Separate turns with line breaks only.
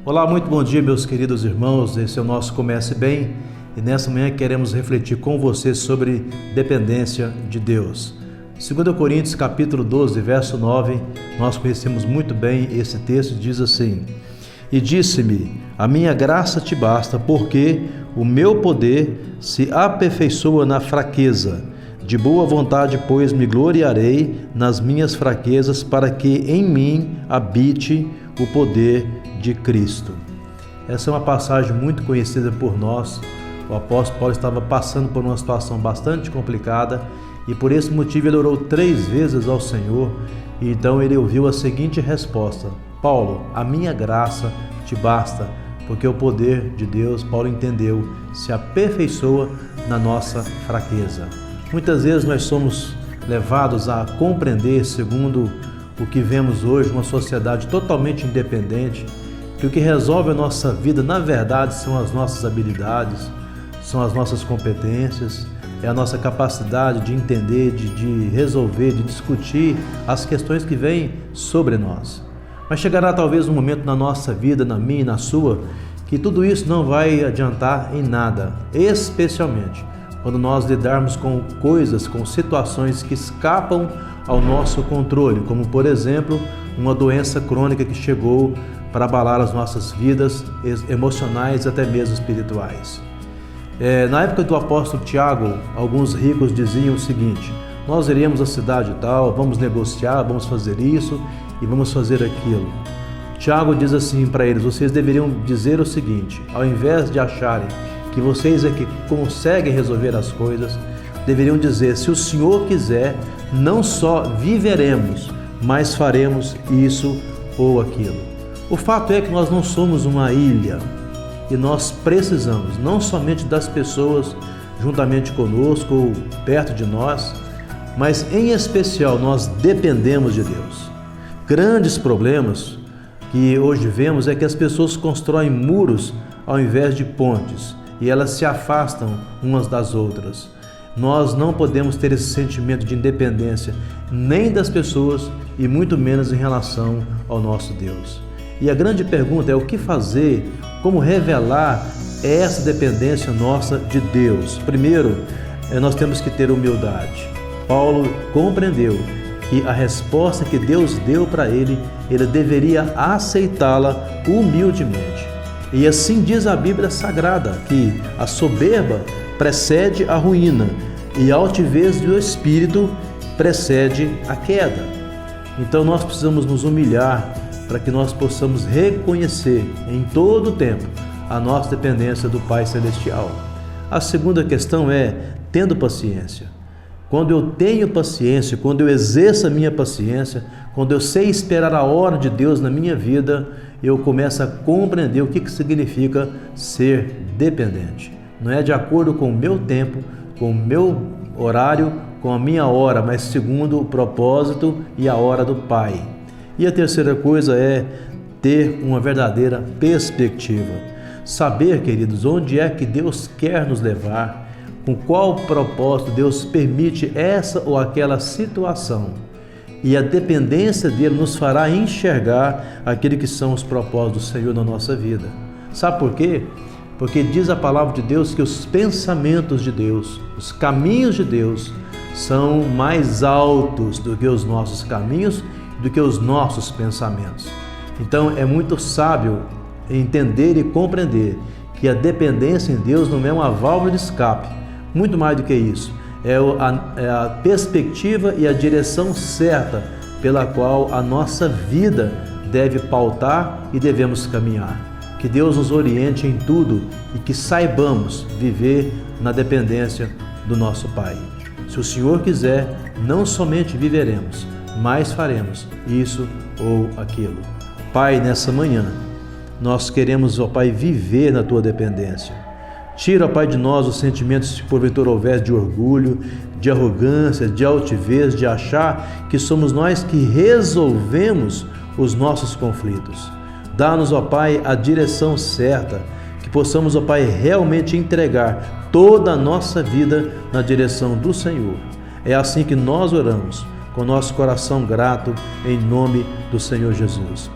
Olá, muito bom dia, meus queridos irmãos. Esse é o nosso Comece Bem e nessa manhã queremos refletir com você sobre dependência de Deus. 2 Coríntios capítulo 12, verso 9, nós conhecemos muito bem esse texto, diz assim: E disse-me, a minha graça te basta, porque o meu poder se aperfeiçoa na fraqueza. De boa vontade, pois, me gloriarei nas minhas fraquezas, para que em mim habite o poder de Cristo. Essa é uma passagem muito conhecida por nós. O apóstolo Paulo estava passando por uma situação bastante complicada e por esse motivo ele orou 3 vezes ao Senhor, e então ele ouviu a seguinte resposta: Paulo, a minha graça te basta, porque o poder de Deus, Paulo entendeu, se aperfeiçoa na nossa fraqueza. Muitas vezes nós somos levados a compreender, segundo o que vemos hoje, uma sociedade totalmente independente, que o que resolve a nossa vida, na verdade, são as nossas habilidades, são as nossas competências, é a nossa capacidade de entender, de resolver, de discutir as questões que vêm sobre nós. Mas chegará talvez um momento na nossa vida, na minha e na sua, que tudo isso não vai adiantar em nada, especialmente quando nós lidarmos com coisas, com situações que escapam ao nosso controle, como por exemplo, uma doença crônica que chegou para abalar as nossas vidas emocionais e até mesmo espirituais. Na época do apóstolo Tiago, alguns ricos diziam o seguinte: nós iremos à cidade tal, vamos negociar, vamos fazer isso e vamos fazer aquilo. Tiago diz assim para eles: vocês deveriam dizer o seguinte, ao invés de acharem que vocês é que conseguem resolver as coisas, deveriam dizer: se o Senhor quiser, não só viveremos, mas faremos isso ou aquilo. O fato é que nós não somos uma ilha e nós precisamos não somente das pessoas juntamente conosco ou perto de nós, mas em especial nós dependemos de Deus. Grandes problemas que hoje vemos é que as pessoas constroem muros ao invés de pontes e elas se afastam umas das outras. Nós não podemos ter esse sentimento de independência nem das pessoas e muito menos em relação ao nosso Deus. E a grande pergunta é o que fazer, como revelar essa dependência nossa de Deus. Primeiro, nós temos que ter humildade. Paulo compreendeu que a resposta que Deus deu para ele deveria aceitá-la humildemente. E assim diz a Bíblia Sagrada, que a soberba precede a ruína e a altivez do espírito precede a queda. Então nós precisamos nos humilhar para que nós possamos reconhecer em todo o tempo a nossa dependência do Pai Celestial. A segunda questão é tendo paciência. Quando eu tenho paciência, quando eu exerço a minha paciência, quando eu sei esperar a hora de Deus na minha vida, eu começo a compreender o que significa ser dependente. Não é de acordo com o meu tempo, com o meu horário, com a minha hora, mas segundo o propósito e a hora do Pai. E a terceira coisa é ter uma verdadeira perspectiva. Saber, queridos, onde é que Deus quer nos levar, com qual propósito Deus permite essa ou aquela situação. E a dependência dele nos fará enxergar aquilo que são os propósitos do Senhor na nossa vida. Sabe por quê? Porque diz a palavra de Deus que os pensamentos de Deus, os caminhos de Deus, são mais altos do que os nossos caminhos, do que os nossos pensamentos. Então é muito sábio entender e compreender que a dependência em Deus não é uma válvula de escape, muito mais do que isso. É a perspectiva e a direção certa pela qual a nossa vida deve pautar e devemos caminhar. Que Deus nos oriente em tudo e que saibamos viver na dependência do nosso Pai. Se o Senhor quiser, não somente viveremos, mas faremos isso ou aquilo. Pai, nessa manhã, nós queremos, ó Pai, viver na Tua dependência. Tira, ó Pai, de nós os sentimentos, se porventura houver, de orgulho, de arrogância, de altivez, de achar que somos nós que resolvemos os nossos conflitos. Dá-nos, ó Pai, a direção certa, que possamos, ó Pai, realmente entregar toda a nossa vida na direção do Senhor. É assim que nós oramos, com nosso coração grato, em nome do Senhor Jesus.